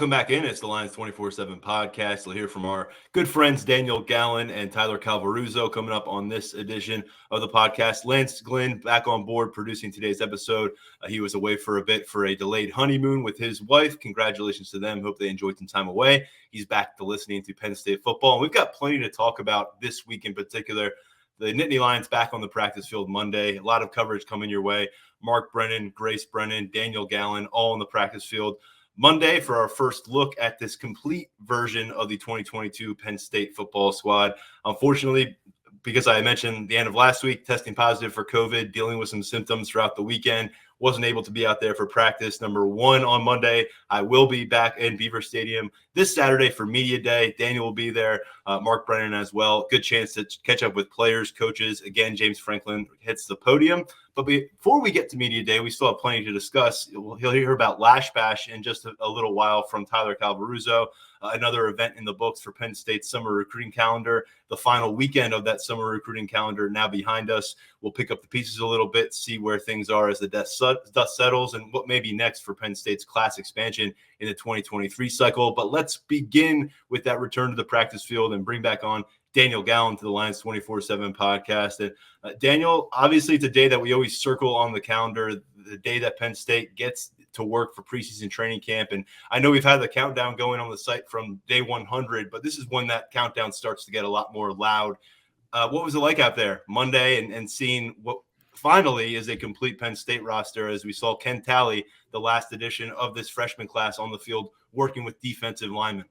Welcome back in. It's the Lions247 Podcast. We'll hear from our good friends Daniel Gallen and Tyler Calvaruso coming up on this edition of the podcast. Lance Glynn back on board producing today's episode. He was away for a bit for a delayed honeymoon with his wife. Congratulations to them. Hope they enjoyed some time away. He's back to listening to Penn State football. And we've got plenty to talk about this week in particular. The Nittany Lions back on the practice field Monday. A lot of coverage coming your way. Mark Brennan, Grace Brennan, Daniel Gallen, all on the practice field Monday for our first look at this complete version of the 2022 Penn State football squad. Unfortunately, because I mentioned the end of last week, testing positive for COVID, dealing with some symptoms throughout the weekend, wasn't able to be out there for practice number one on Monday. I will be back in Beaver Stadium this Saturday for Media Day. Daniel will be there, Mark Brennan as well. Good chance to catch up with players, coaches. Again, James Franklin hits the podium. But before we get to Media Day, we still have plenty to discuss. He'll hear about Lash Bash in just a little while from Tyler Calvaruso, another event in the books for Penn State's summer recruiting calendar. The final weekend of that summer recruiting calendar now behind us. We'll pick up the pieces a little bit, see where things are as the dust settles and what may be next for Penn State's class expansion in the 2023 cycle. But let's begin with that return to the practice field and bring back on Daniel Gallen to the Lions247 Podcast. And Daniel, obviously it's a day that we always circle on the calendar, the day that Penn State gets to work for preseason training camp. And I know we've had the countdown going on the site from day 100, but this is when that countdown starts to get a lot more loud. What was it like out there Monday and seeing what finally is a complete Penn State roster, as we saw Ken Talley, the last edition of this freshman class, on the field working with defensive linemen?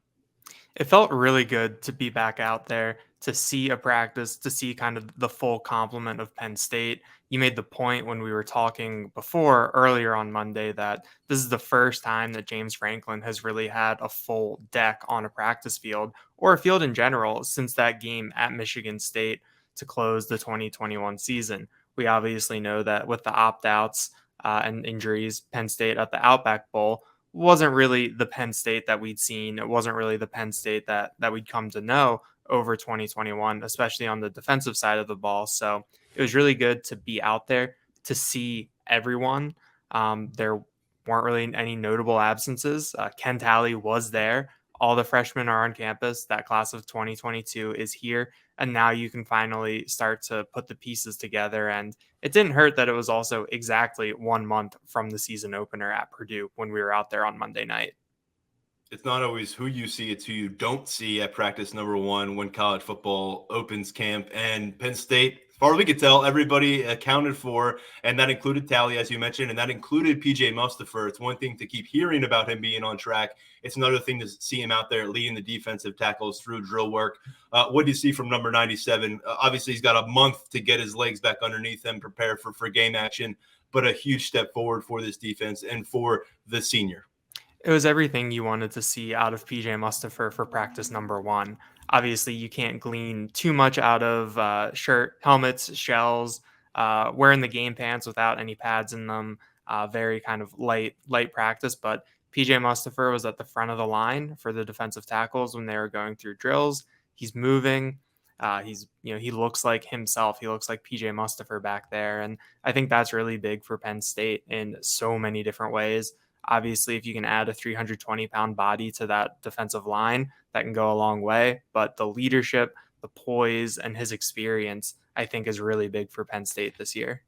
It felt really good to be back out there, to see a practice, to see kind of the full complement of Penn State. You made the point when we were talking earlier on Monday, that this is the first time that James Franklin has really had a full deck on a practice field, or a field in general, since that game at Michigan State to close the 2021 season. We obviously know that with the opt-outs and injuries, Penn State at the Outback Bowl wasn't really the Penn State that we'd seen. It wasn't really the Penn State that we'd come to know over 2021, especially on the defensive side of the ball. So it was really good to be out there, to see everyone. There weren't really any notable absences. Ken Talley was there. All the freshmen are on campus. That class of 2022 is here. And now you can finally start to put the pieces together. And it didn't hurt that it was also exactly 1 month from the season opener at Purdue when we were out there on Monday night. It's not always who you see, it's who you don't see at practice number one when college football opens camp. And Penn State, as far as we could tell, everybody accounted for, and that included Talley, as you mentioned, and that included PJ Mustipher. It's one thing to keep hearing about him being on track. It's another thing to see him out there leading the defensive tackles through drill work. What do you see from number 97? Obviously, he's got a month to get his legs back underneath him, prepare for game action, but a huge step forward for this defense and for the senior. It was everything you wanted to see out of PJ Mustipher for practice number one. Obviously, you can't glean too much out of helmets, shells, wearing the game pants without any pads in them. Very kind of light practice, but PJ Mustipher was at the front of the line for the defensive tackles when they were going through drills. He's moving. He looks like himself. He looks like PJ Mustipher back there. And I think that's really big for Penn State in so many different ways. Obviously, if you can add a 320-pound body to that defensive line, that can go a long way. But the leadership, the poise, and his experience, I think, is really big for Penn State this year.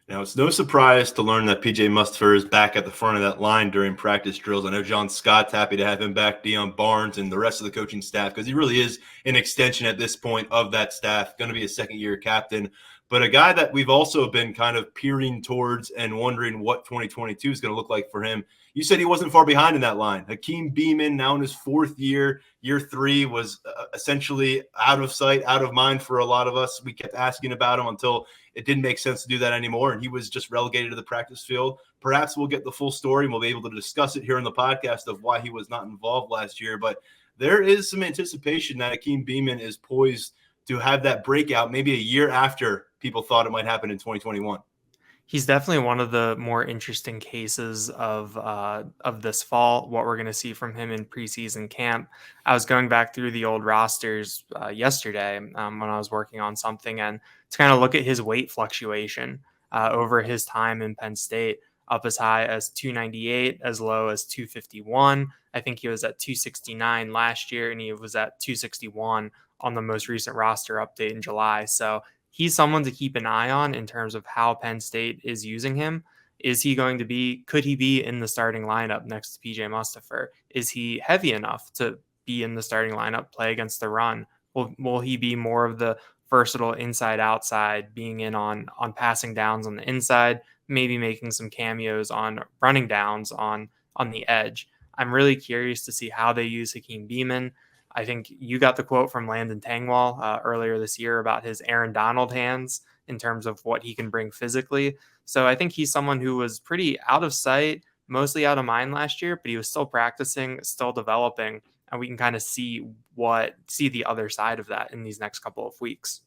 Now, it's no surprise to learn that PJ Mustipher is back at the front of that line during practice drills. I know John Scott's happy to have him back, Deion Barnes, and the rest of the coaching staff, because he really is an extension at this point of that staff, going to be a second-year captain. But a guy that we've also been kind of peering towards and wondering what 2022 is going to look like for him. You said he wasn't far behind in that line. Hakeem Beamon, now in his fourth year, year three, was essentially out of sight, out of mind for a lot of us. We kept asking about him until it didn't make sense to do that anymore, and he was just relegated to the practice field. Perhaps we'll get the full story, and we'll be able to discuss it here in the podcast of why he was not involved last year. But there is some anticipation that Hakeem Beamon is poised to have that breakout maybe a year after people thought it might happen in 2021. He's definitely one of the more interesting cases of this fall, what we're going to see from him in preseason camp. I was going back through the old rosters yesterday when I was working on something, and to kind of look at his weight fluctuation over his time in Penn State. up as high as 298, as low as 251. I think he was at 269 last year, and he was at 261 on the most recent roster update in July. So he's someone to keep an eye on in terms of how Penn State is using him. Could he be in the starting lineup next to PJ Mustipher? Is he heavy enough to be in the starting lineup, play against the run? Will he be more of the versatile inside outside, being in on passing downs on the inside, maybe making some cameos on running downs on the edge? I'm really curious to see how they use Hakeem Beamon. I think you got the quote from Landon Tangwall earlier this year about his Aaron Donald hands in terms of what he can bring physically. So I think he's someone who was pretty out of sight, mostly out of mind last year, but he was still practicing, still developing, and we can kind of see the other side of that in these next couple of weeks.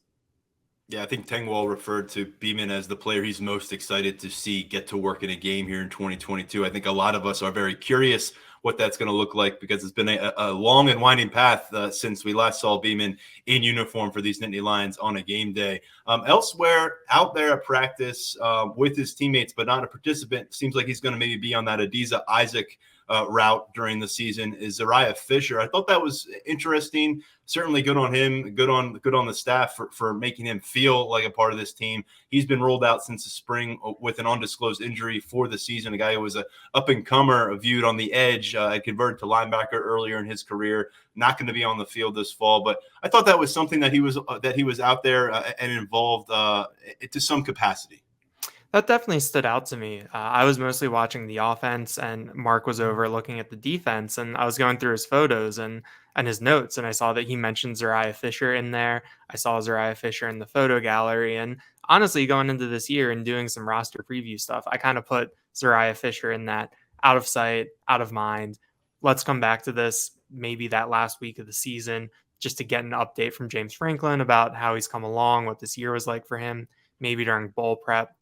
Yeah, I think Tengwall referred to Beeman as the player he's most excited to see get to work in a game here in 2022. I think a lot of us are very curious what that's going to look like because it's been a long and winding path since we last saw Beeman in uniform for these Nittany Lions on a game day. Elsewhere, out there at practice with his teammates, but not a participant, seems like he's going to maybe be on that Adiza Isaac route during the season, is Zariah Fisher. I thought that was interesting. Certainly good on him, good on the staff for making him feel like a part of this team. He's been rolled out since the spring with an undisclosed injury for the season. A guy who was a up-and-comer viewed on the edge, had converted to linebacker earlier in his career, not going to be on the field this fall. But I thought that was something that he was out there and involved to some capacity. That definitely stood out to me. I was mostly watching the offense, and Mark was over looking at the defense, and I was going through his photos and his notes, and I saw that he mentioned Zariah Fisher in there. I saw Zariah Fisher in the photo gallery, and honestly, going into this year and doing some roster preview stuff, I kind of put Zariah Fisher in that out of sight, out of mind. Let's come back to this maybe that last week of the season just to get an update from James Franklin about how he's come along, what this year was like for him, maybe during bowl prep.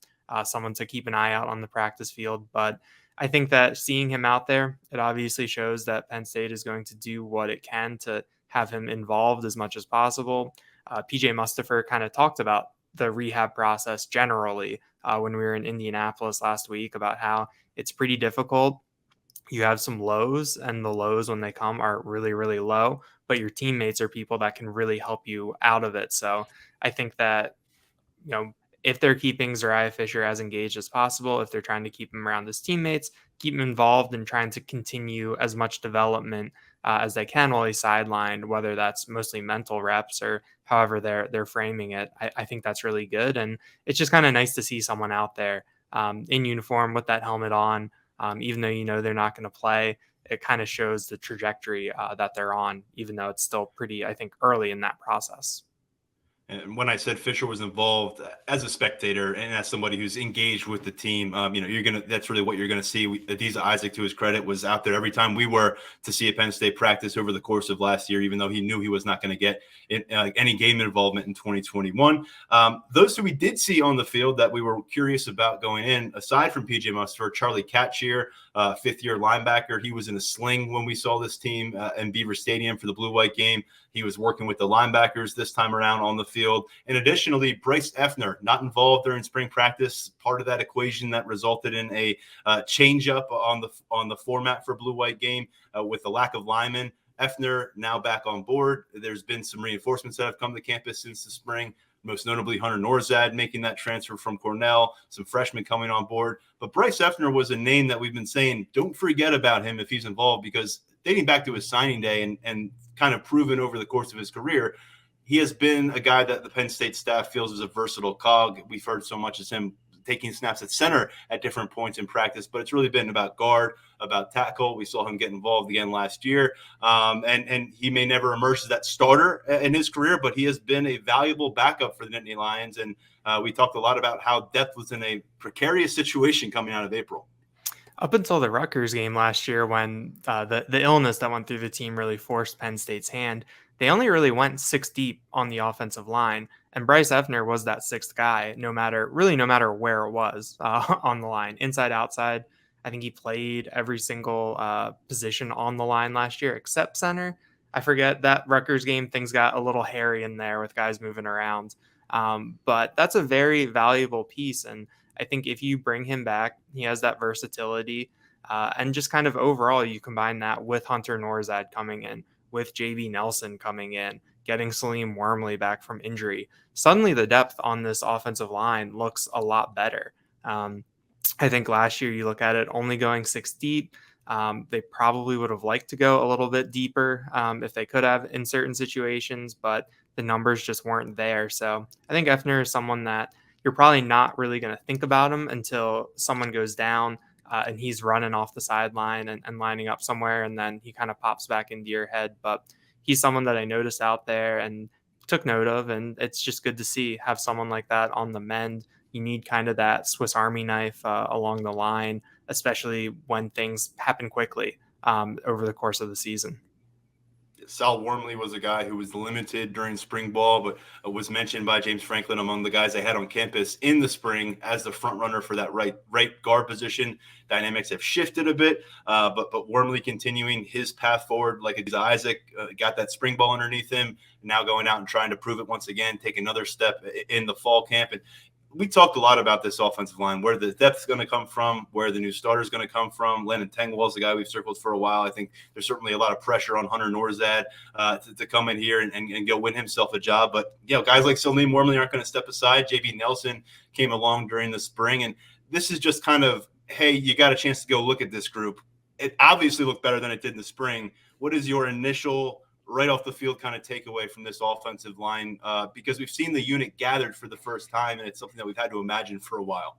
Someone to keep an eye out on the practice field. But I think that seeing him out there, it obviously shows that Penn State is going to do what it can to have him involved as much as possible. PJ Mustipher kind of talked about the rehab process generally when we were in Indianapolis last week about how it's pretty difficult. You have some lows, and the lows when they come are really, really low, but your teammates are people that can really help you out of it. So I think that, if they're keeping Zariah Fisher as engaged as possible, if they're trying to keep him around his teammates, keep him involved and trying to continue as much development as they can while he's sidelined, whether that's mostly mental reps or however they're framing it, I think that's really good. And it's just kind of nice to see someone out there in uniform with that helmet on, even though they're not going to play. It kind of shows the trajectory that they're on, even though it's still pretty, I think, early in that process. And when I said Fisher was involved as a spectator and as somebody who's engaged with the team, that's really what you're going to see. Adiza Isaac, to his credit, was out there every time we were to see a Penn State practice over the course of last year, even though he knew he was not going to get any game involvement in 2021. Those who we did see on the field that we were curious about going in, aside from PJ Mustipher, Charlie Catchier, fifth-year linebacker. He was in a sling when we saw this team in Beaver Stadium for the blue-white game. He was working with the linebackers this time around on the field. And additionally, Bryce Effner, not involved during spring practice, part of that equation that resulted in a change-up on the format for blue-white game with the lack of linemen. Effner now back on board. There's been some reinforcements that have come to campus since the spring, most notably Hunter Norzad making that transfer from Cornell, some freshmen coming on board. But Bryce Effner was a name that we've been saying, don't forget about him if he's involved, because dating back to his signing day and kind of proven over the course of his career, he has been a guy that the Penn State staff feels is a versatile cog. We've heard so much as him taking snaps at center at different points in practice, but it's really been about guard, about tackle. We saw him get involved again last year, and he may never emerge as that starter in his career, but he has been a valuable backup for the Nittany Lions, and we talked a lot about how depth was in a precarious situation coming out of April. Up until the Rutgers game last year, when the illness that went through the team really forced Penn State's hand, they only really went six deep on the offensive line. And Bryce Effner was that sixth guy, no matter where it was on the line, inside, outside. I think he played every single position on the line last year, except center. I forget that Rutgers game, things got a little hairy in there with guys moving around. But that's a very valuable piece. And I think if you bring him back, he has that versatility. And just kind of overall, you combine that with Hunter Norzad coming in, with JB Nelson coming in, getting Salim Wormley back from injury. Suddenly the depth on this offensive line looks a lot better. I think last year you look at it only going 6 deep. They probably would have liked to go a little bit deeper if they could have in certain situations, but the numbers just weren't there. So I think Effner is someone that you're probably not really going to think about him until someone goes down and he's running off the sideline and lining up somewhere, and then he kind of pops back into your head. But he's someone that I noticed out there and took note of, and it's just good to see have someone like that on the mend. You need kind of that Swiss Army knife along the line, especially when things happen quickly over the course of the season. Sal Wormley was a guy who was limited during spring ball, but was mentioned by James Franklin among the guys they had on campus in the spring as the front runner for that right guard position. Dynamics have shifted a bit, but Wormley continuing his path forward like Isaac, got that spring ball underneath him, now going out and trying to prove it once again, take another step in the fall camp. And we talked a lot about this offensive line, where the depth is going to come from, where the new starter is going to come from. Lennon Tengwall is the guy we've circled for a while. I think there's certainly a lot of pressure on Hunter Norzad to come in here and go win himself a job. But, guys like Salim Wormley aren't going to step aside. JB Nelson came along during the spring. And this is just kind of, hey, you got a chance to go look at this group. It obviously looked better than it did in the spring. What is your initial right off the field kind of takeaway from this offensive line, because we've seen the unit gathered for the first time, and it's something that we've had to imagine for a while?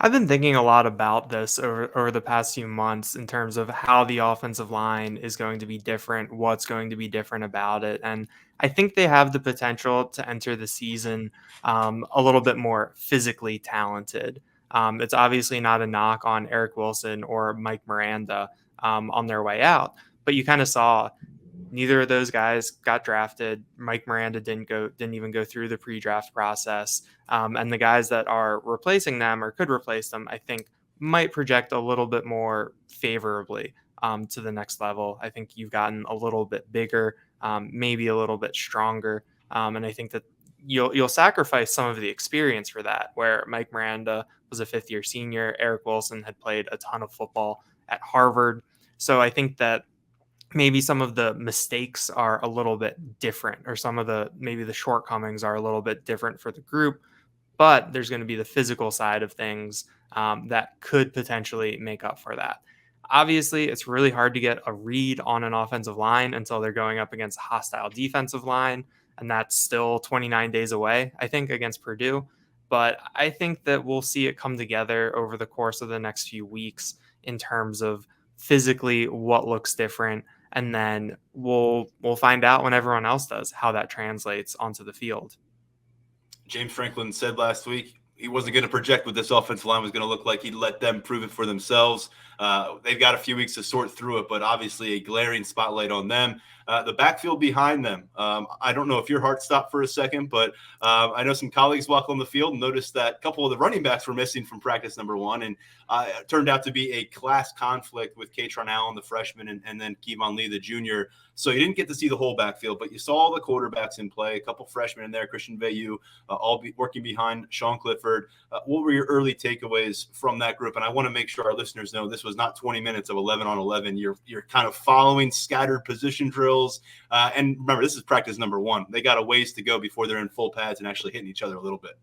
I've been thinking a lot about this over the past few months in terms of how the offensive line is going to be different, what's going to be different about it. And I think they have the potential to enter the season a little bit more physically talented. It's obviously not a knock on Eric Wilson or Mike Miranda on their way out, but you kind of saw neither of those guys got drafted. Mike Miranda didn't even go through the pre-draft process. And the guys that are replacing them or could replace them, I think might project a little bit more favorably to the next level. I think you've gotten a little bit bigger, maybe a little bit stronger. And I think that you'll sacrifice some of the experience for that, where Mike Miranda was a fifth-year senior. Eric Wilson had played a ton of football at Harvard. So I think that maybe some of the mistakes are a little bit different, or maybe the shortcomings are a little bit different for the group, but there's going to be the physical side of things that could potentially make up for that. Obviously, it's really hard to get a read on an offensive line until they're going up against a hostile defensive line, and that's still 29 days away, I think, against Purdue. But I think that we'll see it come together over the course of the next few weeks in terms of physically what looks different. And then we'll find out when everyone else does how that translates onto the field. James Franklin said last week he wasn't going to project what this offensive line was going to look like. He'd let them prove it for themselves. They've got a few weeks to sort through it, but obviously a glaring spotlight on them. The backfield behind them. I don't know if your heart stopped for a second, but I know some colleagues walked on the field and noticed that a couple of the running backs were missing from practice number one, and it turned out to be a class conflict with Katron Allen, the freshman, and then Kevon Lee, the junior. So you didn't get to see the whole backfield, but you saw all the quarterbacks in play, a couple freshmen in there, Christian Veilleux, all working behind Sean Clifford. What were your early takeaways from that group? And I want to make sure our listeners know this was not 20 minutes of 11 on 11. You're kind of following scattered position drills. And remember, this is practice number one. They got a ways to go before they're in full pads and actually hitting each other a little bit.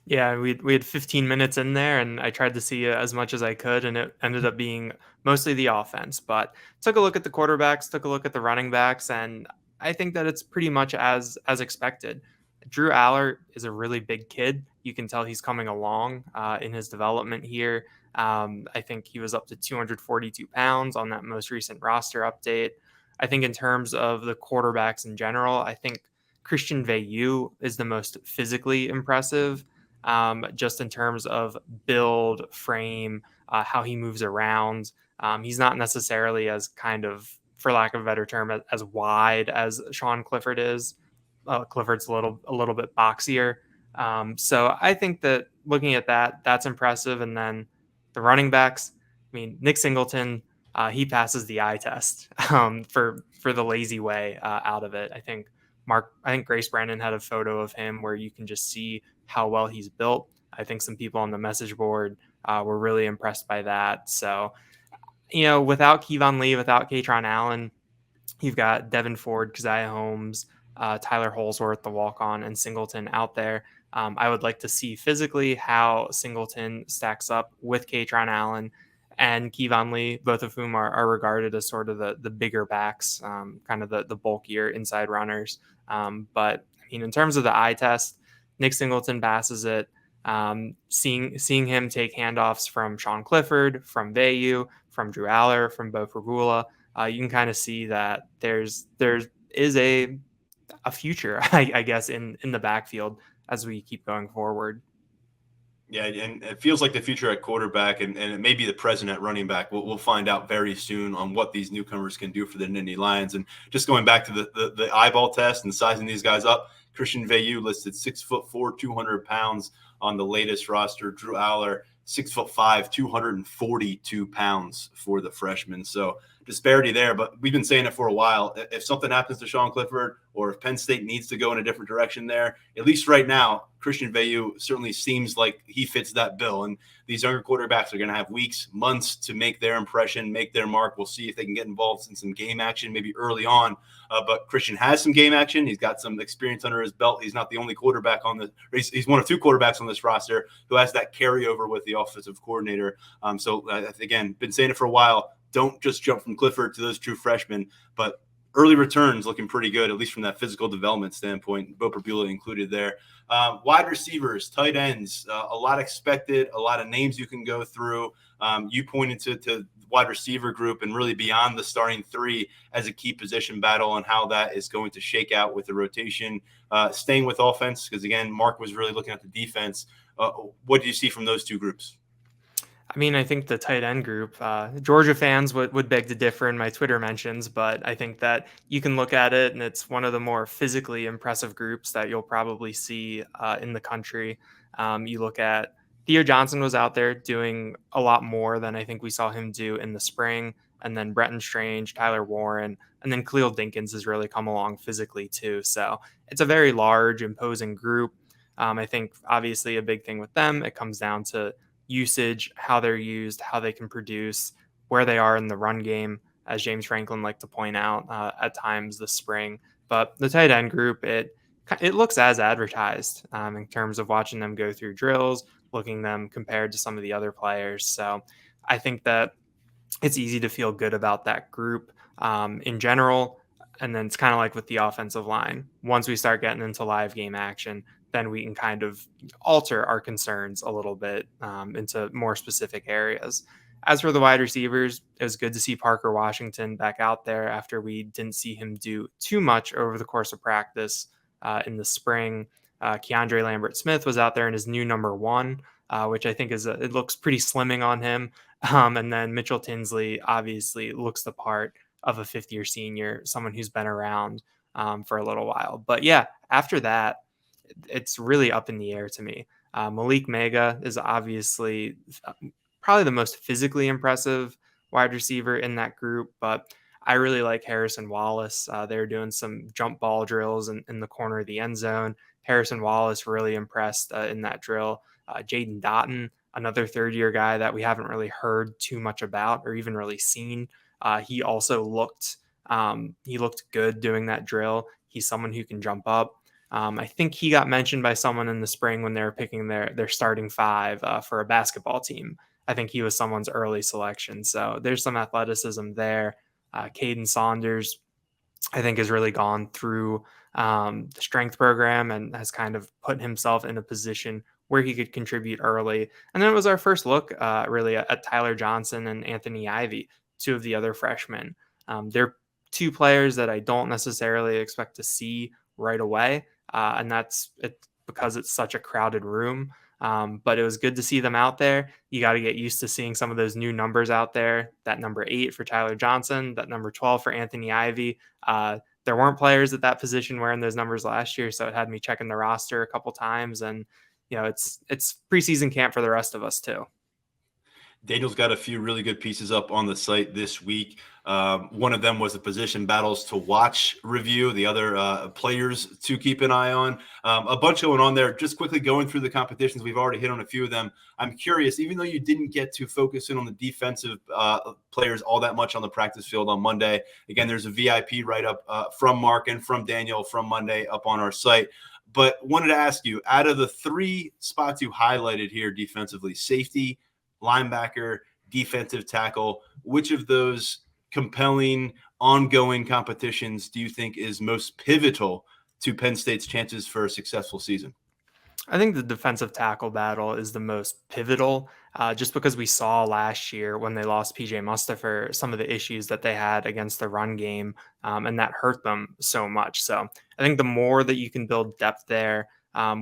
Yeah, we had 15 minutes in there, and I tried to see as much as I could, and it ended up being mostly the offense. But took a look at the quarterbacks, took a look at the running backs, and I think that it's pretty much as expected. Drew Aller is a really big kid. You can tell he's coming along in his development here. I think he was up to 242 pounds on that most recent roster update. I think in terms of the quarterbacks in general, I think Christian Veilleux is the most physically impressive, just in terms of build, frame, how he moves around. He's not necessarily as kind of, for lack of a better term, as wide as Sean Clifford is. Clifford's a little bit boxier. So I think that looking at that, that's impressive. And then the running backs, I mean, Nick Singleton, he passes the eye test for the lazy way out of it. I think Grace Brennan had a photo of him where you can just see how well he's built. I think some people on the message board were really impressed by that. So, you know, without Kevon Lee, without Katron Allen, you've got Devin Ford, Keziah Holmes, Tyler Holsworth, the walk-on, and Singleton out there. I would like to see physically how Singleton stacks up with Katron Allen and Kevon Lee, both of whom are regarded as sort of the bigger backs, kind of the bulkier inside runners. But I mean, in terms of the eye test, Nick Singleton passes it. Seeing him take handoffs from Sean Clifford, from Vayu, from Drew Aller, from Bo Prabula, you can kind of see that there is a future, I guess, in the backfield as we keep going forward. Yeah, and it feels like the future at quarterback, and it may be the present at running back. We'll find out very soon on what these newcomers can do for the Nittany Lions. And just going back to the eyeball test and sizing these guys up, Christian Vayu listed 6'4", 200 pounds on the latest roster. Drew Aller, 6'5", 242 pounds for the freshman. So disparity there, but we've been saying it for a while. If something happens to Sean Clifford, or if Penn State needs to go in a different direction there, at least right now, Christian Vayu certainly seems like he fits that bill. And these younger quarterbacks are going to have weeks, months to make their impression, make their mark. We'll see if they can get involved in some game action maybe early on. But Christian has some game action. He's got some experience under his belt. He's not the only quarterback on the – he's one of two quarterbacks on this roster who has that carryover with the offensive coordinator. So, again, been saying it for a while. Don't just jump from Clifford to those true freshmen, but early returns looking pretty good, at least from that physical development standpoint. Bo Prabula included there. Wide receivers, tight ends, a lot expected, a lot of names you can go through. You pointed to wide receiver group and really beyond the starting three as a key position battle and how that is going to shake out with the rotation. Staying with offense, because, again, Mark was really looking at the defense. What do you see from those two groups? I mean, I think the tight end group, Georgia fans would beg to differ in my Twitter mentions, but I think that you can look at it and it's one of the more physically impressive groups that you'll probably see in the country. You look at Theo Johnson was out there doing a lot more than I think we saw him do in the spring. And then Bretton Strange, Tyler Warren, and then Khalil Dinkins has really come along physically too. So it's a very large, imposing group. I think obviously a big thing with them, it comes down to usage, how they're used, how they can produce, where they are in the run game, as James Franklin liked to point out at times this spring. But the tight end group, it looks as advertised in terms of watching them go through drills, looking them compared to some of the other players. So I think that it's easy to feel good about that group in general. And then it's kind of like with the offensive line. Once we start getting into live game action, then we can kind of alter our concerns a little bit into more specific areas. As for the wide receivers, it was good to see Parker Washington back out there after we didn't see him do too much over the course of practice in the spring. Keandre Lambert-Smith was out there in his new number 1, which I think it looks pretty slimming on him. And then Mitchell Tinsley obviously looks the part of a fifth-year senior, someone who's been around for a little while. But yeah, after that, it's really up in the air to me. Malik Mega is obviously probably the most physically impressive wide receiver in that group, but I really like Harrison Wallace. They're doing some jump ball drills in the corner of the end zone. Harrison Wallace really impressed in that drill. Jaden Dotton, another third-year guy that we haven't really heard too much about or even really seen. He also looked good doing that drill. He's someone who can jump up. I think he got mentioned by someone in the spring when they were picking their starting 5 for a basketball team. I think he was someone's early selection. So there's some athleticism there. Caden Saunders, I think, has really gone through the strength program and has kind of put himself in a position where he could contribute early. And then it was our first look really at Tyler Johnson and Anthony Ivey, 2 of the other freshmen. They're 2 players that I don't necessarily expect to see right away. And that's it because it's such a crowded room. But it was good to see them out there. You got to get used to seeing some of those new numbers out there. That number 8 for Tyler Johnson, that number 12 for Anthony Ivey. There weren't players at that position wearing those numbers last year, so it had me checking the roster a couple times. And it's preseason camp for the rest of us too. Daniel's got a few really good pieces up on the site this week. One of them was the position battles to watch review, the other players to keep an eye on. A bunch going on there. Just quickly going through the competitions, we've already hit on a few of them. I'm curious, even though you didn't get to focus in on the defensive players all that much on the practice field on Monday, again, there's a VIP write-up from Mark and from Daniel from Monday up on our site. But wanted to ask you, out of the three spots you highlighted here defensively, safety, linebacker, defensive tackle, which of those compelling ongoing competitions do you think is most pivotal to Penn State's chances for a successful season? I think the defensive tackle battle is the most pivotal, just because we saw last year when they lost PJ Mustipher some of the issues that they had against the run game, and that hurt them so much. So I think the more that you can build depth there,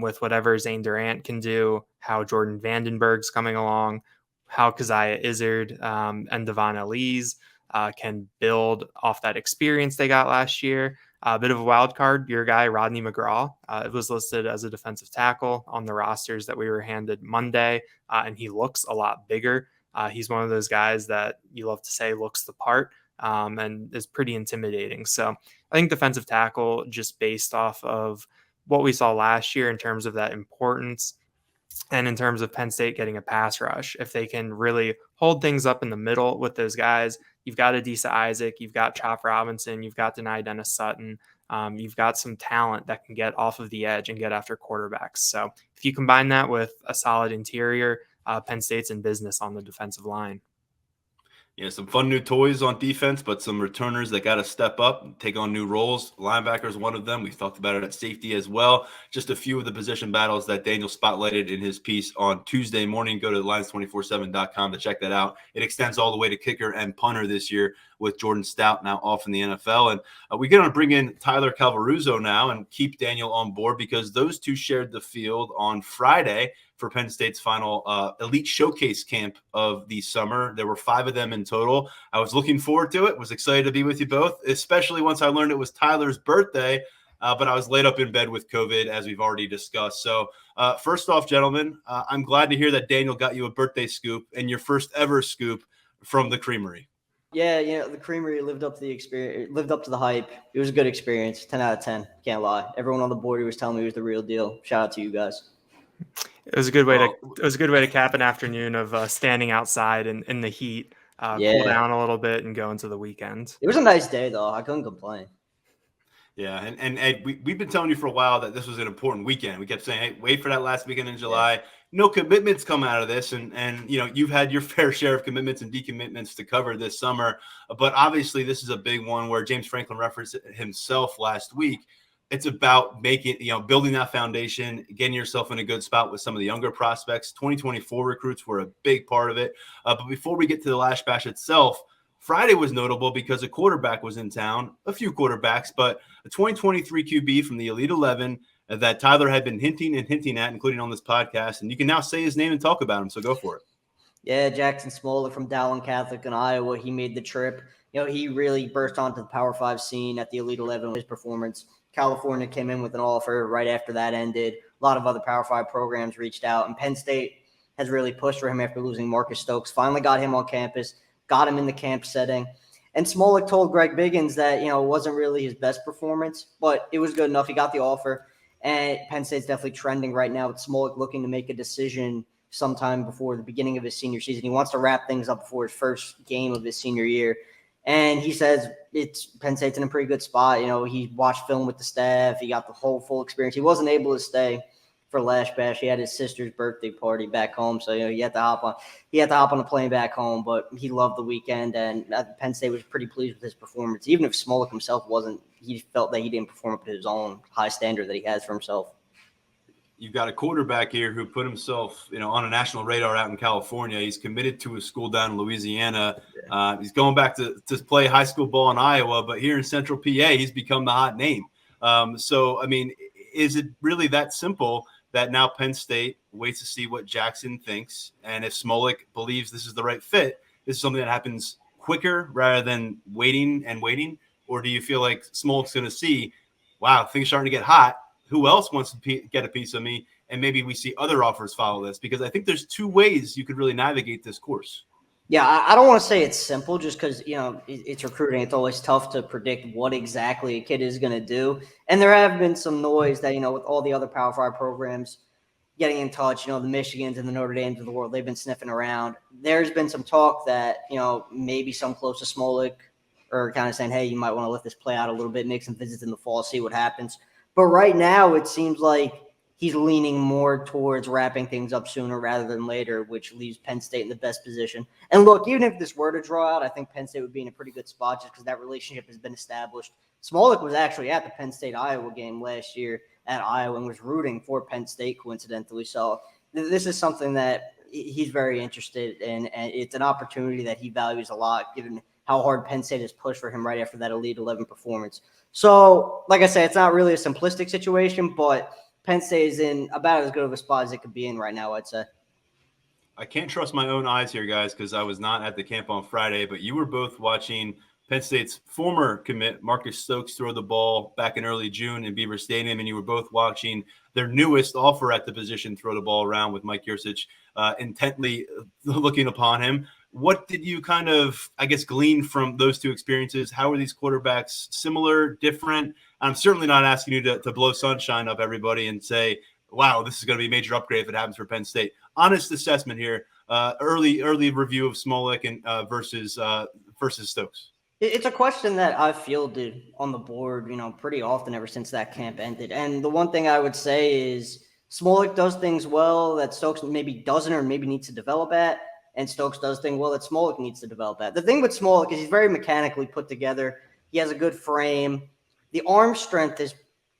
with whatever Zane Durant can do, how Jordan Vandenberg's coming along, how Keziah Izzard and Devon Elise can build off that experience they got last year. A bit of a wild card, your guy, Rodney McGraw. It was listed as a defensive tackle on the rosters that we were handed Monday, and he looks a lot bigger. He's one of those guys that you love to say looks the part, and is pretty intimidating. So I think defensive tackle, just based off of what we saw last year in terms of that importance, and in terms of Penn State getting a pass rush, if they can really hold things up in the middle with those guys, you've got Adisa Isaac, you've got Chop Robinson, you've got Denai Dennis Sutton, you've got some talent that can get off of the edge and get after quarterbacks. So if you combine that with a solid interior, Penn State's in business on the defensive line. Yeah, some fun new toys on defense, but some returners that got to step up and take on new roles. Linebacker is one of them. We've talked about it at safety as well. Just a few of the position battles that Daniel spotlighted in his piece on Tuesday morning. Go to Lions247.com to check that out. It extends all the way to kicker and punter this year with Jordan Stout now off in the NFL. And we're going to bring in Tyler Calvaruso now and keep Daniel on board because those two shared the field on Friday for Penn State's final elite showcase camp of the summer. There were 5 of them in total. I was looking forward to it, was excited to be with you both, especially once I learned it was Tyler's birthday, but I was laid up in bed with COVID, as we've already discussed. So first off, gentlemen, I'm glad to hear that Daniel got you a birthday scoop and your first ever scoop from the Creamery. Yeah, the Creamery lived up to the experience, lived up to the hype. It was a good experience, 10 out of 10, can't lie. Everyone on the board was telling me it was the real deal. Shout out to you guys. It was a good way to cap an afternoon of standing outside in the heat, cool down a little bit, and go into the weekend. It was a nice day though. I couldn't complain. Yeah, and Ed, we've been telling you for a while that this was an important weekend. We kept saying, hey, wait for that last weekend in July. Yeah. No commitments come out of this, and you've had your fair share of commitments and decommitments to cover this summer. But obviously, this is a big one where James Franklin referenced it himself last week. It's about building that foundation, getting yourself in a good spot with some of the younger prospects. 2024 recruits were a big part of it. But before we get to the Lash Bash itself, Friday was notable because a quarterback was in town, a few quarterbacks, but a 2023 QB from the Elite 11 that Tyler had been hinting at, including on this podcast. And you can now say his name and talk about him, so go for it. Yeah, Jackson Smollett from Dowling Catholic in Iowa. He made the trip. He really burst onto the Power 5 scene at the Elite 11 with his performance. California came in with an offer right after that ended. A lot of other Power 5 programs reached out, and Penn State has really pushed for him after losing Marcus Stokes. Finally got him on campus, got him in the camp setting. And Smollett told Greg Biggins that, it wasn't really his best performance, but it was good enough. He got the offer, and Penn State's definitely trending right now with Smollett looking to make a decision sometime before the beginning of his senior season. He wants to wrap things up before his first game of his senior year. And he says Penn State's in a pretty good spot. He watched film with the staff. He got the whole full experience. He wasn't able to stay for Lash Bash. He had his sister's birthday party back home, so he had to hop on a plane back home. But he loved the weekend, and Penn State was pretty pleased with his performance. Even if Smollett himself wasn't, he felt that he didn't perform up to his own high standard that he has for himself. You've got a quarterback here who put himself, on a national radar out in California. He's committed to a school down in Louisiana. He's going back to play high school ball in Iowa, but here in Central PA, he's become the hot name. Is it really that simple that now Penn State waits to see what Jackson thinks? And if Smollett believes this is the right fit, this is something that happens quicker rather than waiting? Or do you feel like Smollett's going to see, wow, things are starting to get hot. Who else wants to get a piece of me? And maybe we see other offers follow this, because I think there's 2 ways you could really navigate this course. Yeah, I don't want to say it's simple just because, it's recruiting. It's always tough to predict what exactly a kid is going to do. And there have been some noise that, with all the other Power 5 programs getting in touch, the Michigans and the Notre Dames of the world, they've been sniffing around. There's been some talk that, maybe some close to Smolik are kind of saying, hey, you might want to let this play out a little bit, make some visits in the fall, see what happens. But right now it seems like he's leaning more towards wrapping things up sooner rather than later, which leaves Penn State in the best position. And look, even if this were to draw out, I think Penn State would be in a pretty good spot just because that relationship has been established. Smolik was actually at the Penn State-Iowa game last year at Iowa and was rooting for Penn State, coincidentally. So this is something that he's very interested in, and it's an opportunity that he values a lot, given how hard Penn State has pushed for him right after that Elite 11 performance. So, like I said, it's not really a simplistic situation, but Penn State is in about as good of a spot as it could be in right now, I'd say. I can't trust my own eyes here, guys, because I was not at the camp on Friday, but you were both watching Penn State's former commit, Marcus Stokes, throw the ball back in early June in Beaver Stadium, and you were both watching their newest offer at the position throw the ball around with Mike Yurcich intently looking upon him. What did you kind of, glean from those two experiences? How are these quarterbacks similar, different? I'm certainly not asking you to blow sunshine up everybody and say, wow, this is going to be a major upgrade if it happens for Penn State. Honest assessment here, early review of Smolik and versus Stokes. It's a question that I've fielded on the board, pretty often ever since that camp ended. And the one thing I would say is Smolik does things well that Stokes maybe doesn't or maybe needs to develop at, and Stokes does things well that Smolik needs to develop at. The thing with Smolik is he's very mechanically put together. He has a good frame. The arm strength is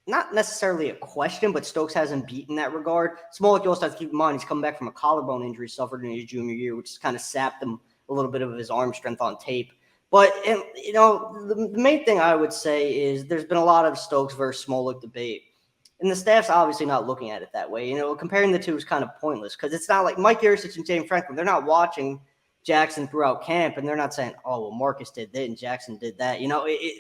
not necessarily a question, but Stokes hasn't beaten that regard. Smolik, you also have to keep in mind, he's coming back from a collarbone injury suffered in his junior year, which has kind of sapped him a little bit of his arm strength on tape. But, the main thing I would say is there's been a lot of Stokes versus Smolik debate. And the staff's obviously not looking at it that way. Comparing the two is kind of pointless because it's not like Mike Yurcich and James Franklin. They're not watching Jackson throughout camp, and they're not saying, oh, well, Marcus did that and Jackson did that.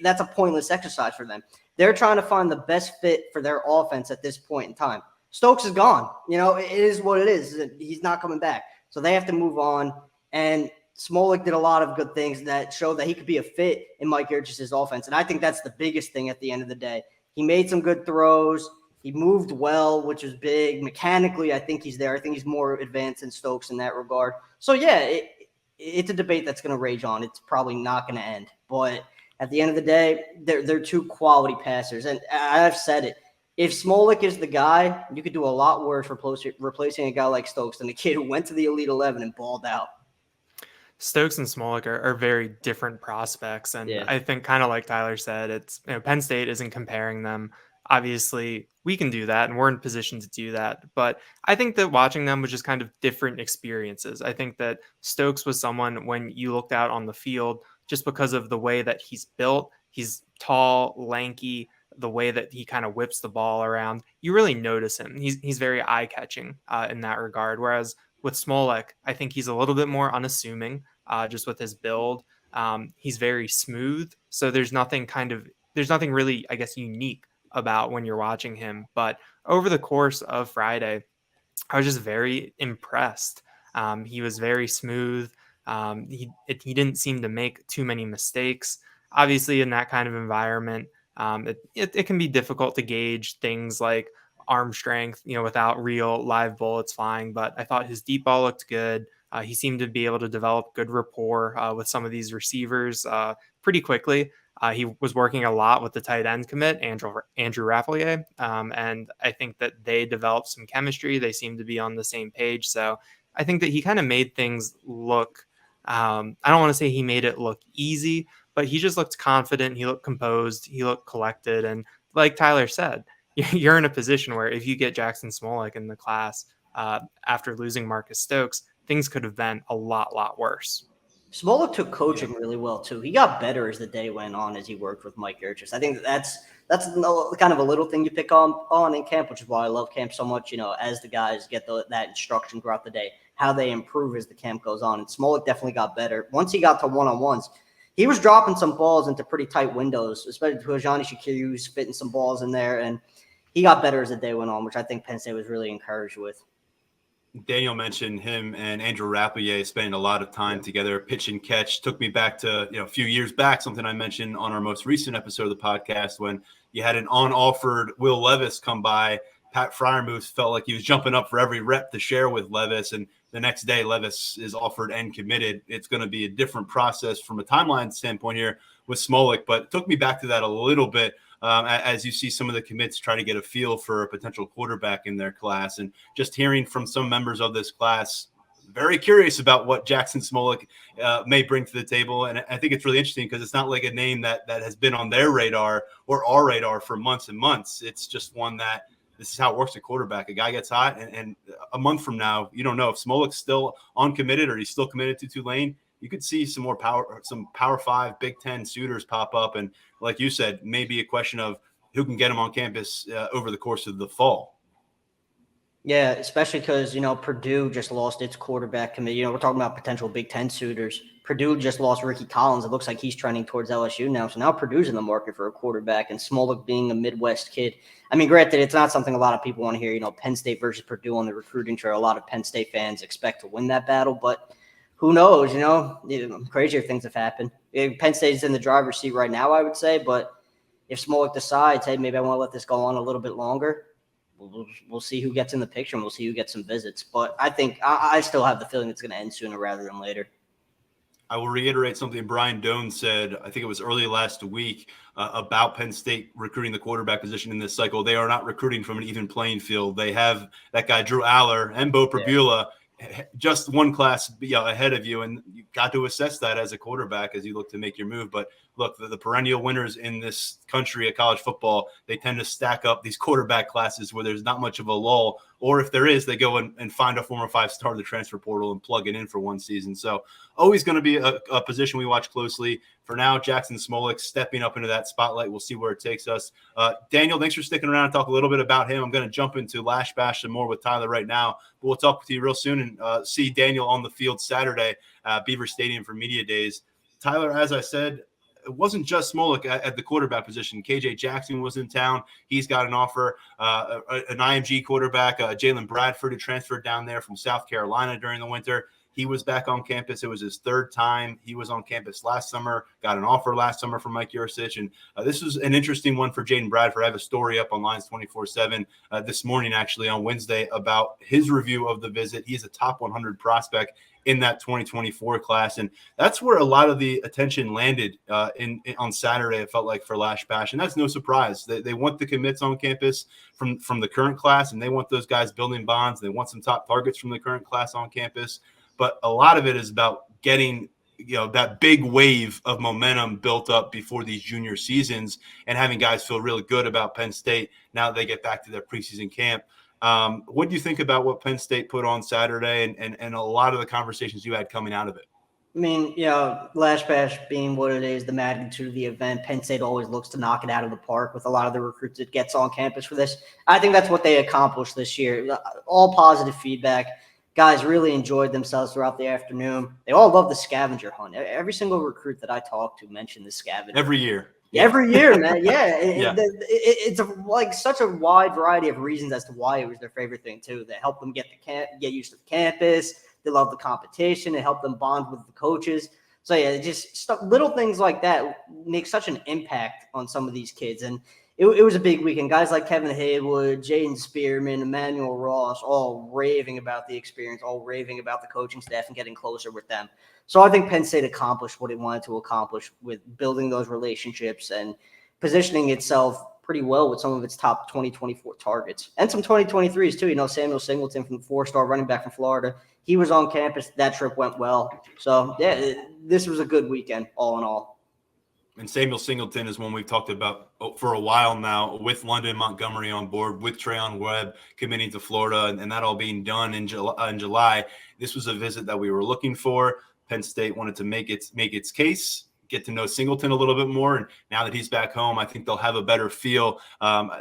That's a pointless exercise for them. They're trying to find the best fit for their offense at this point in time. Stokes is gone. It is what it is. He's not coming back. So they have to move on. And Smolik did a lot of good things that showed that he could be a fit in Mike Yurcich's offense. And I think that's the biggest thing at the end of the day. He made some good throws. He moved well, which was big. Mechanically, I think he's there. I think he's more advanced than Stokes in that regard. So, yeah, it's a debate that's going to rage on. It's probably not going to end. But at the end of the day, they're two quality passers. And I've said it. If Smolik is the guy, you could do a lot worse replacing a guy like Stokes than a kid who went to the Elite 11 and balled out. Stokes and Smolik are very different prospects. And yeah. I think kind of like Tyler said, it's Penn State isn't comparing them. Obviously, we can do that, and we're in position to do that. But I think that watching them was just kind of different experiences. I think that Stokes was someone, when you looked out on the field, just because of the way that he's built, he's tall, lanky, the way that he kind of whips the ball around, you really notice him. He's very eye-catching in that regard. Whereas with Smolik, I think he's a little bit more unassuming just with his build. He's very smooth. So there's nothing really, unique about when you're watching him. But over the course of Friday, I was just very impressed. He was very smooth. He didn't seem to make too many mistakes. Obviously, in that kind of environment, it can be difficult to gauge things like arm strength, without real live bullets flying. But I thought his deep ball looked good. He seemed to be able to develop good rapport with some of these receivers pretty quickly. He was working a lot with the tight end commit, Andrew Raffelier, and I think that they developed some chemistry. They seemed to be on the same page. So I think that he kind of made things look, I don't want to say he made it look easy, but he just looked confident. He looked composed. He looked collected. And like Tyler said, you're in a position where if you get Jackson Smolik in the class after losing Marcus Stokes, things could have been a lot worse. Smolik took coaching really well, too. He got better as the day went on as he worked with Mike Yurcich. I think that's kind of a little thing you pick on in camp, which is why I love camp so much, as the guys get that instruction throughout the day, how they improve as the camp goes on. And Smolik definitely got better. Once he got to one-on-ones, he was dropping some balls into pretty tight windows, especially to Johnny Shakir, who's fitting some balls in there. And he got better as the day went on, which I think Penn State was really encouraged with. Daniel mentioned him and Andrew Rappier spending a lot of time together, pitch and catch. Took me back to a few years back, something I mentioned on our most recent episode of the podcast when you had an on-offered Will Levis come by. Pat Fryermuth felt like he was jumping up for every rep to share with Levis, and the next day Levis is offered and committed. It's going to be a different process from a timeline standpoint here with Smolik, but it took me back to that a little bit. As you see some of the commits try to get a feel for a potential quarterback in their class, and just hearing from some members of this class, very curious about what Jackson Smolik may bring to the table. And I think it's really interesting because it's not like a name that has been on their radar or our radar for months and months. It's just one that this is how it works at quarterback. A guy gets hot, and a month from now, you don't know if Smolik's still uncommitted or he's still committed to Tulane. You could see some more Power 5, Big Ten suitors pop up. And like you said, maybe a question of who can get them on campus over the course of the fall. Yeah, especially because, Purdue just lost its quarterback committee. We're talking about potential Big Ten suitors. Purdue just lost Ricky Collins. It looks like he's trending towards LSU now. So now Purdue's in the market for a quarterback, and Smolik being a Midwest kid. I mean, granted, it's not something a lot of people want to hear, Penn State versus Purdue on the recruiting trail. A lot of Penn State fans expect to win that battle, but who knows, crazier things have happened. Penn State is in the driver's seat right now, I would say, but if Smolik decides, hey, maybe I want to let this go on a little bit longer, we'll see who gets in the picture and we'll see who gets some visits. But I think I still have the feeling it's going to end sooner rather than later. I will reiterate something Brian Doan said, I think it was early last week, about Penn State recruiting the quarterback position in this cycle. They are not recruiting from an even playing field. They have that guy, Drew Aller, and Bo Prabula, just one class ahead of you, and you got to assess that as a quarterback as you look to make your move. But look, the perennial winners in this country at college football, they tend to stack up these quarterback classes where there's not much of a lull, or if there is, they go and find a former 5-star in the transfer portal and plug it in for one season. So always going to be a position we watch closely. For now, Jackson Smolik stepping up into that spotlight. We'll see where it takes us. Daniel, thanks for sticking around and talk a little bit about him. I'm going to jump into Lash Bash some more with Tyler right now, but we'll talk with you real soon and see Daniel on the field Saturday at Beaver Stadium for Media Days. Tyler, as I said, it wasn't just Smolik at the quarterback position. KJ Jackson was in town. He's got an offer. An IMG quarterback, Jalen Bradford, who transferred down there from South Carolina during the winter. He was back on campus. It was his third time. He was on campus last summer, got an offer last summer from Mike Yursich. And this was an interesting one for Jaden Bradford. I have a story up on Lions247 this morning, actually, on Wednesday, about his review of the visit. He's a top 100 prospect in that 2024 class. And that's where a lot of the attention landed on Saturday, it felt like, for Lasch Bash. And that's no surprise. They want the commits on campus from the current class, and they want those guys building bonds. They want some top targets from the current class on campus. But a lot of it is about getting that big wave of momentum built up before these junior seasons and having guys feel really good about Penn State now that they get back to their preseason camp. What do you think about what Penn State put on Saturday and a lot of the conversations you had coming out of it? I mean, Lash Bash being what it is, the magnitude of the event, Penn State always looks to knock it out of the park with a lot of the recruits that gets on campus for this. I think that's what they accomplished this year. All positive feedback. Guys really enjoyed themselves throughout the afternoon. They all love the scavenger hunt. Every single recruit that I talked to mentioned the scavenger every year. Yeah. Every year, man. Yeah. Yeah. It's such a wide variety of reasons as to why it was their favorite thing, too. That helped them get used to the campus. They love the competition. It helped them bond with the coaches. So, yeah, just little things like that make such an impact on some of these kids. And it was a big weekend. Guys like Kevin Haywood, Jaden Spearman, Emmanuel Ross, all raving about the experience, all raving about the coaching staff and getting closer with them. So I think Penn State accomplished what it wanted to accomplish with building those relationships and positioning itself pretty well with some of its top 2024 targets and some 2023s too. Samuel Singleton from the 4-star running back from Florida. He was on campus. That trip went well. So, yeah, this was a good weekend all in all. And Samuel Singleton is one we've talked about for a while now, with London Montgomery on board, with Trayon Webb committing to Florida, and that all being done in July. This was a visit that we were looking for. Penn State wanted to make its case, get to know Singleton a little bit more. And now that he's back home, I think they'll have a better feel.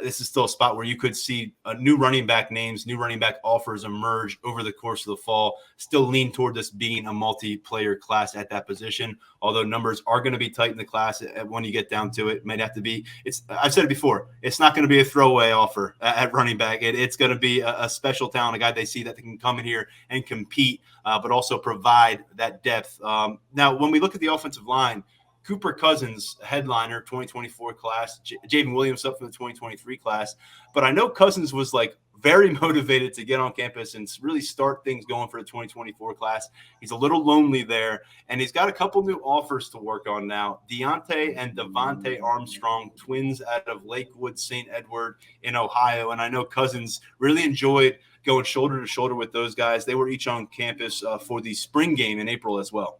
This is still a spot where you could see new running back names, new running back offers emerge over the course of the fall. Still lean toward this being a multiplayer class at that position, although numbers are going to be tight in the class when you get down to it. It might have to be, I've said it before, it's not going to be a throwaway offer at running back. It's going to be a special talent, a guy they see that can come in here and compete, but also provide that depth. Now, when we look at the offensive line, Cooper Cousins, headliner, 2024 class, Javen Williams up for the 2023 class. But I know Cousins was like very motivated to get on campus and really start things going for the 2024 class. He's a little lonely there, and he's got a couple new offers to work on now. Deontay and Devontae Armstrong, twins out of Lakewood, St. Edward in Ohio. And I know Cousins really enjoyed going shoulder to shoulder with those guys. They were each on campus for the spring game in April as well.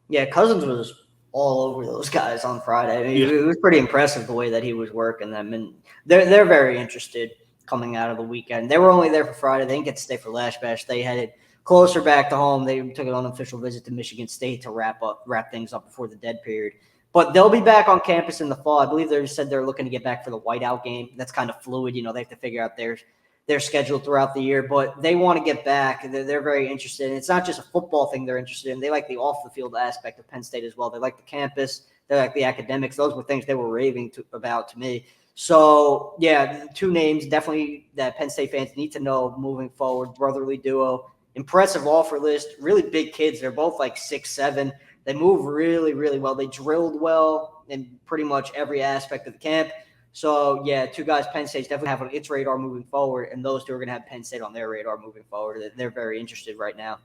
Yeah, Cousins was all over those guys on Friday. I mean, It was pretty impressive the way that he was working them, and they're very interested coming out of the weekend. They were only there for Friday. They didn't get to stay for Lash Bash. They headed closer back to home. They took an unofficial visit to Michigan State to wrap things up before the dead period. But they'll be back on campus in the fall. I believe they said they're looking to get back for the whiteout game. That's kind of fluid. They have to figure out their schedule throughout the year, but they want to get back. They're very interested. And it's not just a football thing they're interested in. They like the off-the-field aspect of Penn State as well. They like the campus. They like the academics. Those were things they were raving about to me. So, yeah, two names definitely that Penn State fans need to know moving forward. Brotherly duo, impressive offer list, really big kids. They're both like 6'7". They move really, really well. They drilled well in pretty much every aspect of the camp. So, yeah, two guys Penn State's definitely have on its radar moving forward, and those two are going to have Penn State on their radar moving forward. They're very interested right now.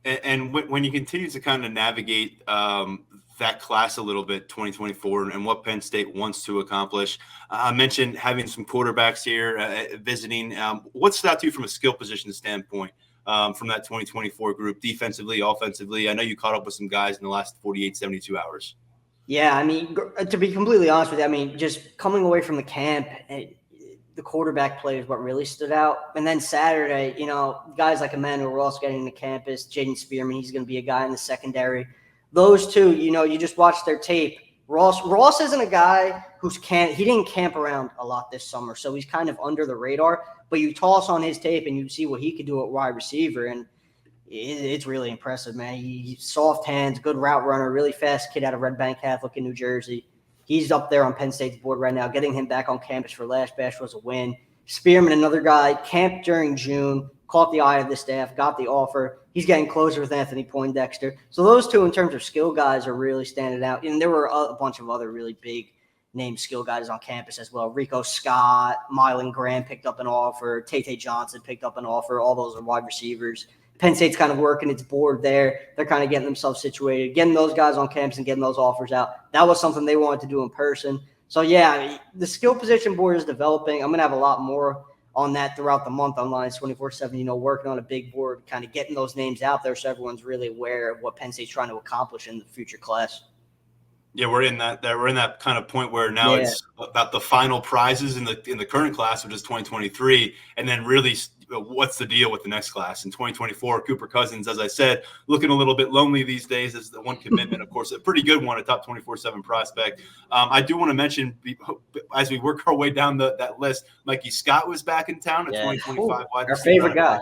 And when you continue to kind of navigate that class a little bit, 2024, and what Penn State wants to accomplish, I mentioned having some quarterbacks here visiting. What stood out to you from a skill position standpoint from that 2024 group, defensively, offensively? I know you caught up with some guys in the last 48, 72 hours. Yeah, I mean, to be completely honest with you, I mean, just coming away from the camp, the quarterback play is what really stood out. And then Saturday, guys like Emmanuel Ross getting to campus, Jaden Spearman, he's going to be a guy in the secondary. Those two, you just watch their tape. Ross isn't a guy he didn't camp around a lot this summer, so he's kind of under the radar. But you toss on his tape and you see what he could do at wide receiver, and it's really impressive, man. He's soft hands, good route runner, really fast kid out of Red Bank Catholic in New Jersey. He's up there on Penn State's board right now. Getting him back on campus for Lash Bash was a win. Spearman, another guy, camped during June, caught the eye of the staff, got the offer. He's getting closer with Anthony Poindexter. So those two, in terms of skill guys, are really standing out. And there were a bunch of other really big name skill guys on campus as well. Rico Scott, Mylan Graham picked up an offer. Tate Johnson picked up an offer. All those are wide receivers. Penn State's kind of working its board there. They're kind of getting themselves situated, getting those guys on campus and getting those offers out. That was something they wanted to do in person. So, yeah, the skill position board is developing. I'm going to have a lot more on that throughout the month on Lions247, working on a big board, kind of getting those names out there so everyone's really aware of what Penn State's trying to accomplish in the future class. Yeah, we're in that kind of point where now it's about the final prizes in the current class, which is 2023, and then really what's the deal with the next class in 2024. Cooper Cousins, as I said, looking a little bit lonely these days. As the one commitment, of course, a pretty good one, a top 24/7 prospect. I do want to mention, as we work our way down that list, Mikey Scott was back in town at 2025 wide our favorite guy.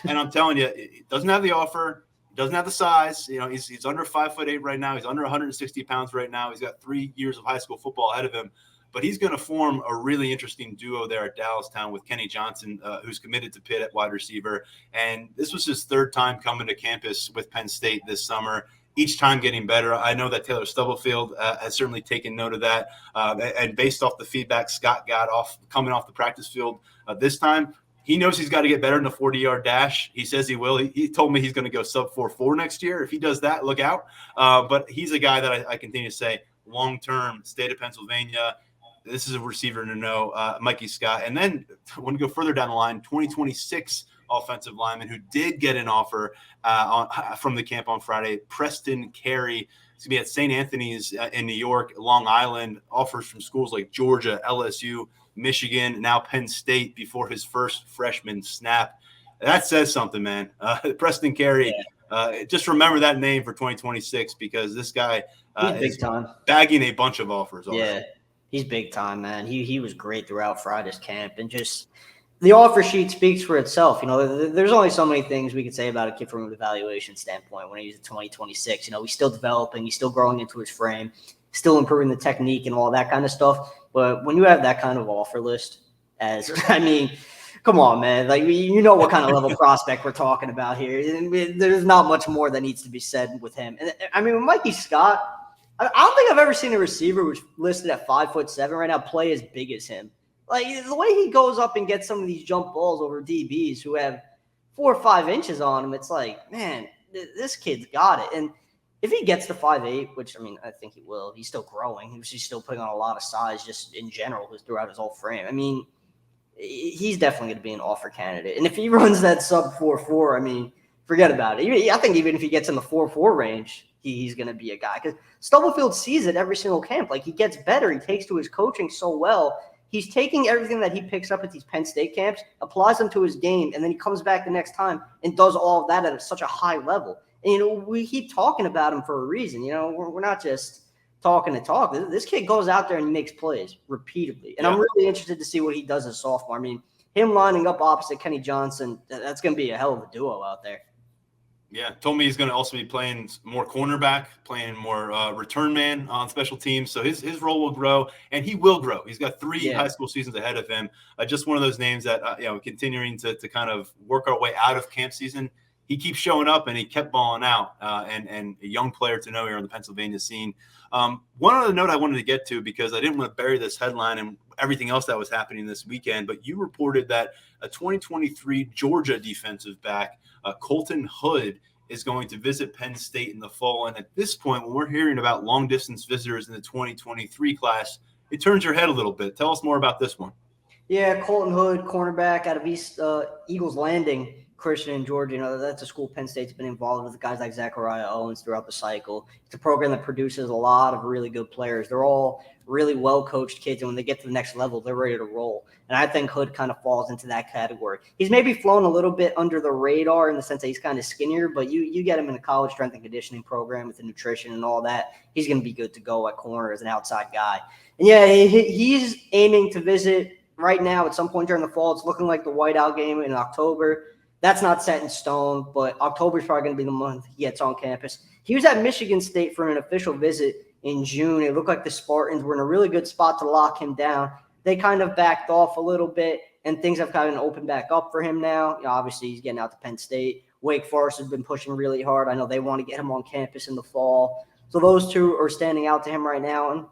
And I'm telling you, it doesn't have the offer. Doesn't have the size. He's under 5'8" right now. He's under 160 pounds right now. He's got 3 years of high school football ahead of him. But he's going to form a really interesting duo there at Dallastown with Kenny Johnson, who's committed to Pitt at wide receiver. And this was his third time coming to campus with Penn State this summer. Each time getting better. I know that Taylor Stubblefield has certainly taken note of that. And based off the feedback Scott got coming off the practice field this time, he knows he's got to get better in the 40-yard dash. He says he will. He told me he's going to go sub 4.4 next year. If he does that, look out. But he's a guy that I continue to say long-term, state of Pennsylvania. This is a receiver to know, Mikey Scott. And then when we go further down the line, 2026 offensive lineman who did get an offer from the camp on Friday, Preston Carey. He's going to be at St. Anthony's in New York, Long Island, offers from schools like Georgia, LSU, Michigan, now Penn State before his first freshman snap. That says something, man. Preston Carey, just remember that name for 2026 because this guy he's is big time, bagging a bunch of offers already. Yeah, he's big time, man. He was great throughout Friday's camp, and just the offer sheet speaks for itself. There's only so many things we could say about a kid from an evaluation standpoint when he's at 2026. He's still developing, he's still growing into his frame, still improving the technique and all that kind of stuff. But when you have that kind of offer list, come on, man. Like, what kind of level prospect we're talking about here. There's not much more that needs to be said with him. And with Mikey Scott, I don't think I've ever seen a receiver who's listed at 5'7" right now play as big as him. Like, the way he goes up and gets some of these jump balls over DBs who have 4 or 5 inches on him, it's like, man, this kid's got it. And if he gets to 5'8", which, I think he will, he's still growing. He's still putting on a lot of size just in general throughout his whole frame. He's definitely going to be an offer candidate. And if he runs that sub 4.4, forget about it. I think even if he gets in the 4.4 range, he's going to be a guy. Because Stubblefield sees it every single camp. Like, he gets better. He takes to his coaching so well. He's taking everything that he picks up at these Penn State camps, applies them to his game, and then he comes back the next time and does all of that at such a high level. And, we keep talking about him for a reason. We're not just talking to talk. This kid goes out there and he makes plays repeatedly. And I'm really interested to see what he does as a sophomore. Him lining up opposite Kenny Johnson, that's going to be a hell of a duo out there. Yeah, told me he's going to also be playing more cornerback, playing more return man on special teams. So his role will grow, and he will grow. He's got 3 high school seasons ahead of him. Just one of those names that, continuing to kind of work our way out of camp season. He keeps showing up, and he kept balling out, and a young player to know here on the Pennsylvania scene. One other note I wanted to get to, because I didn't want to bury this headline and everything else that was happening this weekend, but you reported that a 2023 Georgia defensive back, Colton Hood, is going to visit Penn State in the fall. And at this point, when we're hearing about long-distance visitors in the 2023 class, it turns your head a little bit. Tell us more about this one. Yeah, Colton Hood, cornerback out of East Eagles Landing Christian in Georgia. That's a school Penn State's been involved with, guys like Zachariah Owens throughout the cycle. It's a program that produces a lot of really good players. They're all really well-coached kids, and when they get to the next level, they're ready to roll. And I think Hood kind of falls into that category. He's maybe flown a little bit under the radar in the sense that he's kind of skinnier, but you get him in a college strength and conditioning program with the nutrition and all that, he's going to be good to go at corner as an outside guy. And yeah, he's aiming to visit right now at some point during the fall. It's looking like the whiteout game in October. That's not set in stone, but October is probably going to be the month he gets on campus. He was at Michigan State for an official visit in June. It looked like the Spartans were in a really good spot to lock him down. They kind of backed off a little bit, and things have kind of opened back up for him now. Obviously, he's getting out to Penn State. Wake Forest has been pushing really hard. I know they want to get him on campus in the fall. So those two are standing out to him right now. And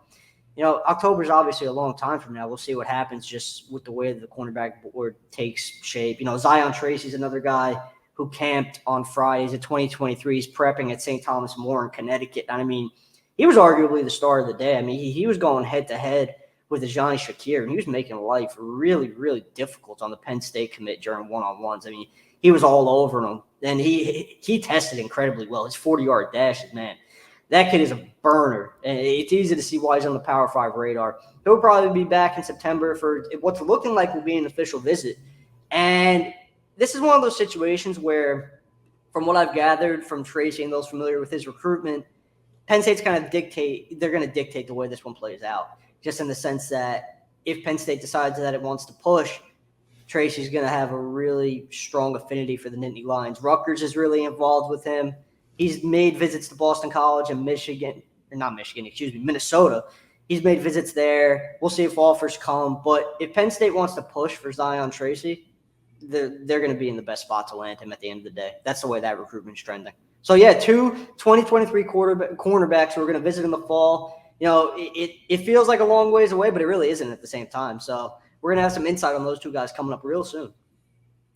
October is obviously a long time from now. We'll see what happens just with the way that the cornerback board takes shape. Zion Tracy's another guy who camped on Friday. He's a 2023. He's prepping at St. Thomas More in Connecticut. And he was arguably the star of the day. He was going head-to-head with Ajani Shakir, and he was making life really, really difficult on the Penn State commit during one-on-ones. He was all over him, and he tested incredibly well. His 40-yard dashes, man. That kid is a burner, and it's easy to see why he's on the Power 5 radar. He'll probably be back in September for what's looking like will be an official visit. And this is one of those situations where, from what I've gathered from Tracy and those familiar with his recruitment, Penn State's going to dictate the way this one plays out, just in the sense that if Penn State decides that it wants to push, Tracy's going to have a really strong affinity for the Nittany Lions. Rutgers is really involved with him. He's made visits to Boston College and Minnesota. He's made visits there. We'll see if offers come. But if Penn State wants to push for Zion Tracy, they're going to be in the best spot to land him at the end of the day. That's the way that recruitment's trending. So, yeah, 2 2023 cornerbacks who are going to visit in the fall. It feels like a long ways away, but it really isn't at the same time. So we're going to have some insight on those two guys coming up real soon.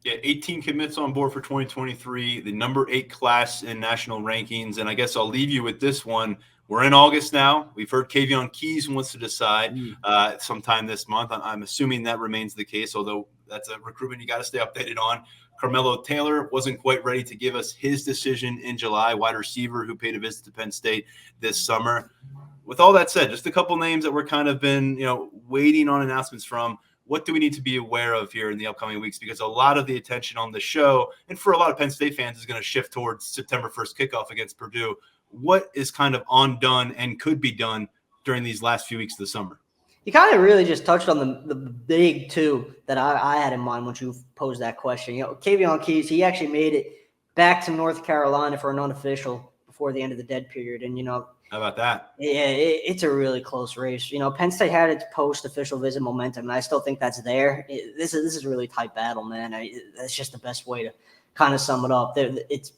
Yeah, 18 commits on board for 2023, the number 8 class in national rankings. And I guess I'll leave you with this one. We're in August now. We've heard Kavion Keys wants to decide sometime this month. I'm assuming that remains the case, although that's a recruitment you got to stay updated on. Carmelo Taylor wasn't quite ready to give us his decision in July, wide receiver who paid a visit to Penn State this summer. With all that said, just a couple names that we're kind of been, waiting on announcements from. what do we need to be aware of here in the upcoming weeks? Because a lot of the attention on the show, and for a lot of Penn State fans, is going to shift towards September 1st kickoff against Purdue. What is kind of undone and could be done during these last few weeks of the summer? You kind of really just touched on the big two that I had in mind when you posed that question. Kavion Keys, he actually made it back to North Carolina for an unofficial before the end of the dead period. And, how about that? Yeah, it's a really close race. Penn State had its post-official visit momentum, and I still think that's there. This is a really tight battle, man. That's just the best way to kind of sum it up. It's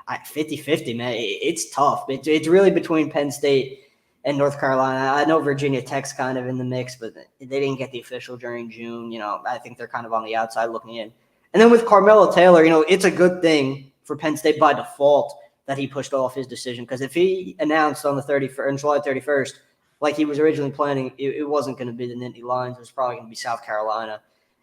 50-50, man. It's tough. It's really between Penn State and North Carolina. I know Virginia Tech's kind of in the mix, but they didn't get the official during June. I think they're kind of on the outside looking in. And then with Carmelo Taylor, it's a good thing for Penn State by default that he pushed off his decision, because if he announced on July 31st, like he was originally planning, it wasn't going to be the Nittany Lions. It was probably going to be South Carolina.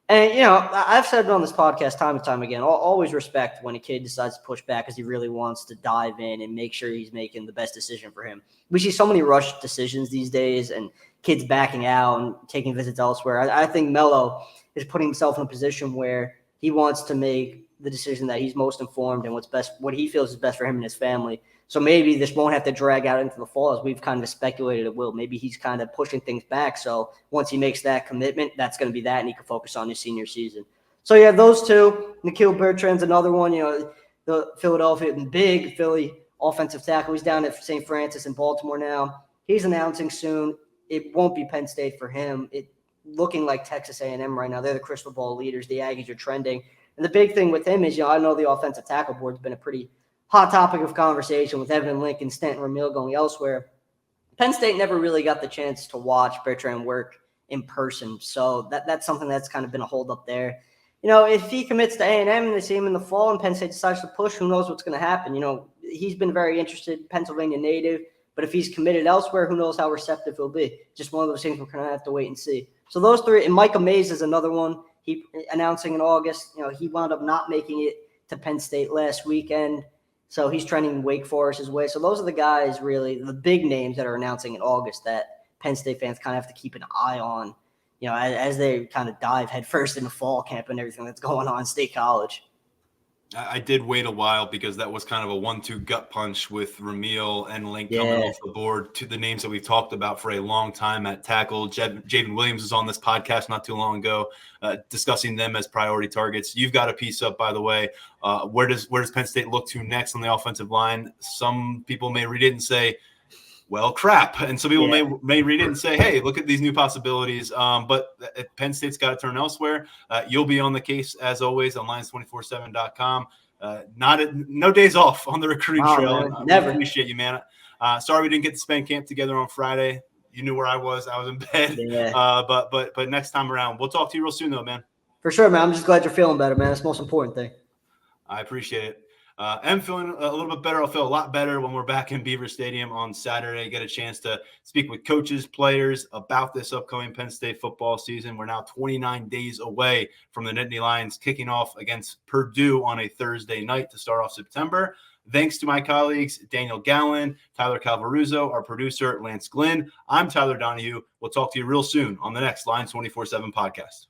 And, I've said it on this podcast time and time again, I'll always respect when a kid decides to push back because he really wants to dive in and make sure he's making the best decision for him. We see so many rushed decisions these days and kids backing out and taking visits elsewhere. I think Melo is putting himself in a position where he wants to make the decision that he's most informed and what he feels is best for him and his family. So maybe this won't have to drag out into the fall as we've kind of speculated it will. Maybe he's kind of pushing things back. So once he makes that commitment, that's going to be that, and he can focus on his senior season. So yeah, those two. Nikhil Bertrand's another one. The Philadelphia, big Philly offensive tackle. He's down at St. Francis in Baltimore now. He's announcing soon. It won't be Penn State for him. It looking like Texas A&M right now. They're the crystal ball leaders. The Aggies are trending. And the big thing with him is, I know the offensive tackle board's been a pretty hot topic of conversation with Evan Lincoln, Stanton Ramil going elsewhere. Penn State never really got the chance to watch Bertrand work in person. So that's something that's kind of been a holdup there. If he commits to A&M and they see him in the fall and Penn State decides to push, who knows what's going to happen? He's been very interested, Pennsylvania native, but if he's committed elsewhere, who knows how receptive he'll be. Just one of those things we're going to have to wait and see. So those three, and Micah Mays is another one. He announcing in August, he wound up not making it to Penn State last weekend. So he's trending Wake Forest's way. So those are the guys, really, the big names that are announcing in August that Penn State fans kind of have to keep an eye on, as they kind of dive headfirst into fall camp and everything that's going on in State College. I did wait a while because that was kind of a 1-2 gut punch with Ramil and Link coming off the board to the names that we've talked about for a long time at tackle. Jaden Williams was on this podcast not too long ago discussing them as priority targets. You've got a piece up, by the way. Where does Penn State look to next on the offensive line? Some people may read it and say, well, crap. And some people may read it and say, hey, look at these new possibilities. But Penn State's got to turn elsewhere. You'll be on the case, as always, on Lions247.com. No days off on the recruiting trail. Never. I appreciate you, man. Sorry we didn't get to spend camp together on Friday. You knew where I was. I was in bed. Yeah. But next time around, we'll talk to you real soon, though, man. For sure, man. I'm just glad you're feeling better, man. That's the most important thing. I appreciate it. I'm feeling a little bit better. I'll feel a lot better when we're back in Beaver Stadium on Saturday. Get a chance to speak with coaches, players about this upcoming Penn State football season. We're now 29 days away from the Nittany Lions kicking off against Purdue on a Thursday night to start off September. Thanks to my colleagues, Daniel Gallen, Tyler Calvaruso, our producer, Lance Glynn. I'm Tyler Donohue. We'll talk to you real soon on the next Lions247 podcast.